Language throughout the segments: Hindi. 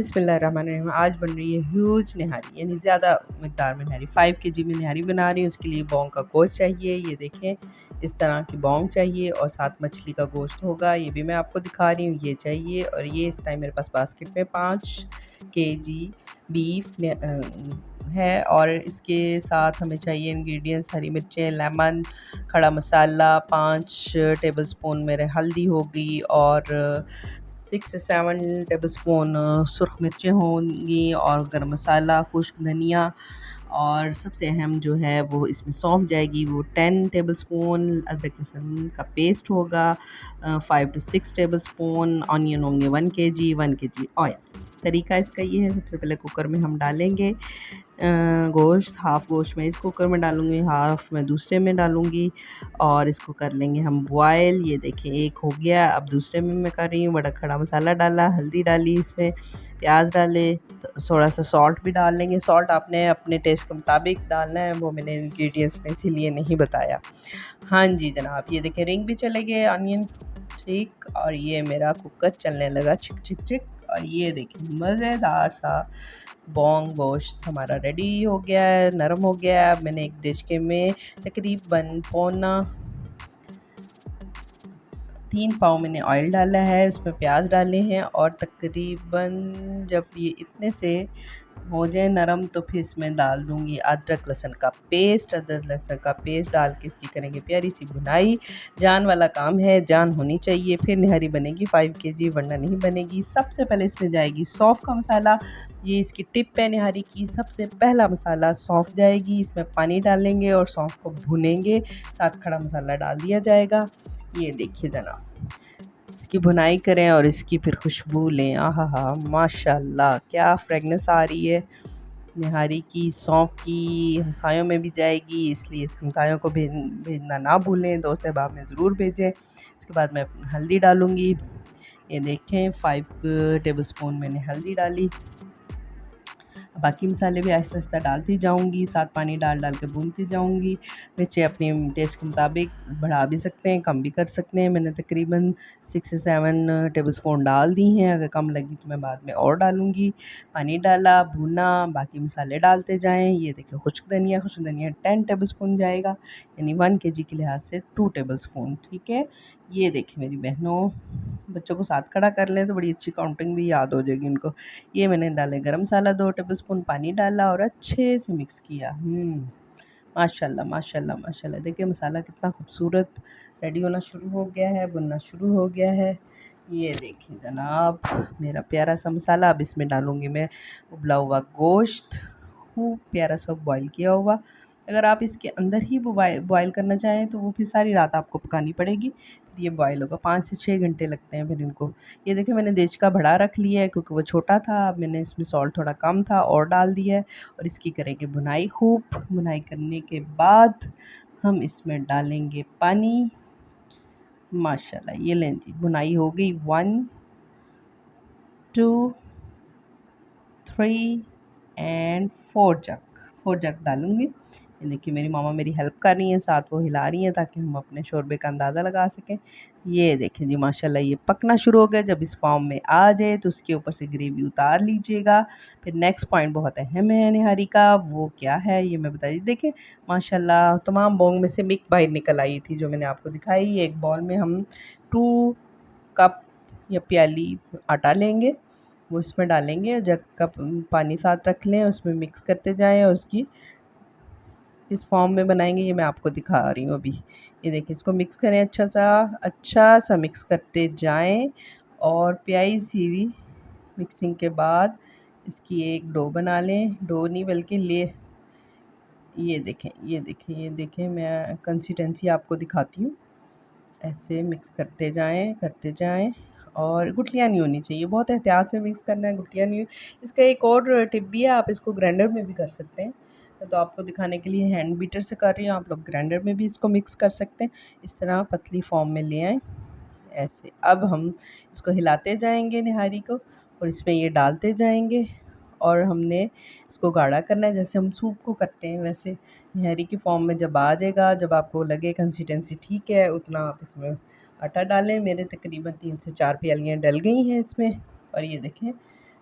बिस्मिल्लाहिर्रहमानिर्रहीम। आज बन रही है ह्यूज निहारी, यानी ज़्यादा मकदार में निहारी। 5 केजी में निहारी बना रही हूँ। उसके लिए बॉन्ग का गोश्त चाहिए। ये देखें, इस तरह की बॉन्ग चाहिए और साथ मछली का गोश्त होगा। ये भी मैं आपको दिखा रही हूँ। ये चाहिए और ये इस टाइम मेरे पास बास्केट में 5 केजी बीफ है। और इसके साथ हमें चाहिए इंग्रेडिएंट्स: हरी मिर्चें, लेमन, खड़ा मसाला, 5 टेबल स्पून मेरे हल्दी होगी और 6 से 7 टेबल स्पून सुरख मिर्चें होंगी और गरम मसाला, खुश्क धनिया, और सबसे अहम जो है वो इसमें सौंफ जाएगी। वो 10 टेबल स्पून अदरक लहसुन का पेस्ट होगा, 5 to 6 टेबल स्पून ऑनियन होंगे, 1 केजी ऑयल। तरीका इसका ये है, सबसे पहले कुकर में हम डालेंगे गोश्त। हाफ़ गोश्त मैं इस कुकर में डालूँगी, हाफ़ मैं दूसरे में डालूँगी और इसको कर लेंगे हम बॉयल। ये देखिए, एक हो गया। अब दूसरे में मैं कर रही हूँ। बड़ा खड़ा मसाला डाला, हल्दी डाली, इसमें प्याज डाले, थोड़ा सा सॉल्ट भी डाल लेंगे। सॉल्ट आपने अपने टेस्ट के मुताबिक डालना है, वो मैंने इंग्रेडिएंट्स में इसीलिए नहीं बताया। हाँ जी जनाब, ये देखिए रिंग भी चले गए ऑनियन, ठीक। और ये मेरा कुकर चलने लगा चिक चिक चिक। और ये देखिए मज़ेदार सा बॉन्ग गोश्त हमारा रेडी हो गया है, नरम हो गया है। अब मैंने एक देचके में तकरीबन 3 पाव मैंने ऑयल डाला है, उसमें प्याज डाले हैं और तकरीबन जब ये इतने से हो जाए नरम तो फिर इसमें डाल दूँगी अदरक लहसुन का पेस्ट। अदरक लहसुन का पेस्ट डाल के इसकी करेंगे प्यारी सी भुनाई। जान वाला काम है, जान होनी चाहिए, फिर निहारी बनेगी 5 केजी, वरना नहीं बनेगी। सबसे पहले इसमें जाएगी सौंफ का मसाला। ये इसकी टिप है निहारी की, सबसे पहला मसाला सौंफ जाएगी। इसमें पानी डालेंगे और सौंफ को भुनेंगे, साथ खड़ा मसाला डाल दिया जाएगा। ये देखिए जनाब, इसकी भुनाई करें और इसकी फिर खुशबू लें। आहा हा, माशाल्लाह क्या फ्रेगनेंस आ रही है निहारी की। सौंफ की हमसायों में भी जाएगी, इसलिए हमसायों को भेजना ना भूलें, दोस्त अहबाब में ज़रूर भेजें। इसके बाद मैं हल्दी डालूँगी। ये देखें 5 टेबल स्पून मैंने हल्दी डाली। बाकी मसाले भी आहिस्ता आहिस्ता डालती जाऊंगी, साथ पानी डाल डाल के भूनती जाऊंगी। मिर्चें अपने टेस्ट के मुताबिक बढ़ा भी सकते हैं, कम भी कर सकते हैं। मैंने तकरीबन 6 से 7 टेबल स्पून डाल दी हैं, अगर कम लगी तो मैं बाद में और डालूंगी। पानी डाला, भुना, बाकी मसाले डालते जाएं। ये देखिए खुश्क धनिया 10 टेबल स्पून जाएगा, यानी 1 केजी के लिहाज से 2 टेबल स्पून, ठीक है। ये देखिए मेरी बहनों, बच्चों को साथ खड़ा कर लें तो बड़ी अच्छी काउंटिंग भी याद हो जाएगी उनको। ये मैंने डाले गरम मसाला, 2 टेबल स्पून पानी डाला और अच्छे से मिक्स किया। माशाल्लाह माशाल्लाह माशाल्लाह, देखिए मसाला कितना खूबसूरत रेडी होना शुरू हो गया है, बनना शुरू हो गया है। ये देखिए जनाब मेरा प्यारा सा मसाला। अब इसमें डालूँगी मैं उबला हुआ गोश्त, खूब प्यारा सा बॉयल किया हुआ। अगर आप इसके अंदर ही वो बॉयल करना चाहें तो वो फिर सारी रात आपको पकानी पड़ेगी। फिर ये बॉयल होगा, 5 से 6 घंटे लगते हैं फिर इनको। ये देखिए मैंने देचका बड़ा रख लिया है क्योंकि वो छोटा था। अब मैंने इसमें सॉल्ट थोड़ा कम था और डाल दिया है और इसकी करेंगे भुनाई। खूब भुनाई करने के बाद हम इसमें डालेंगे पानी। माशाल्लाह, ये लें जी, भुनाई हो गई। 1 2 3 एंड 4 जग डालूँगी। ये देखिए मेरी मामा मेरी हेल्प कर रही हैं, साथ वो हिला रही हैं ताकि हम अपने शोरबे का अंदाज़ा लगा सकें। ये देखें जी माशाल्लाह ये पकना शुरू हो गया। जब इस फॉर्म में आ जाए तो उसके ऊपर से ग्रेवी उतार लीजिएगा। फिर नेक्स्ट पॉइंट बहुत अहम है निहारी का, वो क्या है ये मैं बता दी। देखिए माशाल्लाह तमाम बॉन्ग में से मिक बाहर निकल आई थी जो मैंने आपको दिखाई। एक बॉल में हम 2 कप या प्याली आटा लेंगे, वो इसमें डालेंगे। जग का पानी साथ रख लें, उसमें मिक्स करते जाएं और उसकी इस फॉर्म में बनाएंगे। ये मैं आपको दिखा रही हूँ अभी। ये देखिए इसको मिक्स करें, अच्छा सा मिक्स करते जाएं और प्यारी सी मिक्सिंग के बाद इसकी एक डो बना लें। डो नहीं बल्कि ये देखें मैं कंसिस्टेंसी आपको दिखाती हूँ। ऐसे मिक्स करते जाएं और गुठलियाँ नहीं होनी चाहिए, बहुत एहतियात से मिक्स करना है, गुठलियाँ नहीं। इसका एक और टिप भी है, आप इसको ग्राइंडर में भी कर सकते हैं। तो आपको दिखाने के लिए हैंड बीटर से कर रही हूँ, आप लोग ग्राइंडर में भी इसको मिक्स कर सकते हैं। इस तरह पतली फॉर्म में ले आएँ ऐसे। अब हम इसको हिलाते जाएंगे निहारी को और इसमें ये डालते जाएंगे और हमने इसको गाढ़ा करना है जैसे हम सूप को करते हैं वैसे। निहारी की फॉर्म में जब आ जाएगा, जब आपको लगे कंसिस्टेंसी ठीक है, उतना आप इसमें आटा डालें। मेरे तकरीबन 3 से 4 प्यालियाँ डल गई हैं इसमें। और ये देखें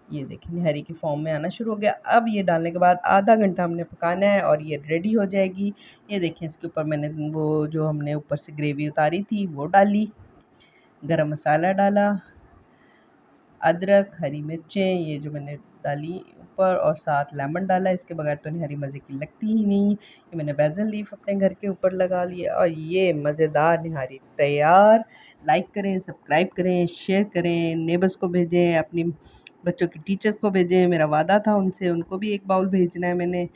ये देखिए निहारी की फॉर्म में आना शुरू हो गया। अब ये डालने के बाद आधा घंटा हमने पकाना है और ये रेडी हो जाएगी। ये देखिए इसके ऊपर मैंने वो जो हमने ऊपर से ग्रेवी उतारी थी वो डाली, गरम मसाला डाला, अदरक, हरी मिर्चें ये जो मैंने डाली ऊपर और साथ लेमन डाला। इसके बगैर तो निहारी मज़े की लगती ही नहीं। ये मैंने बेसिल लीफ अपने घर के ऊपर लगा लिया और ये मज़ेदार निहारी तैयार। लाइक करें, सब्सक्राइब करें, शेयर करें, नेबर्स को भेजें, अपनी बच्चों की टीचर्स को भेजें। मेरा वादा था उनसे, उनको भी एक बाउल भेजना है मैंने।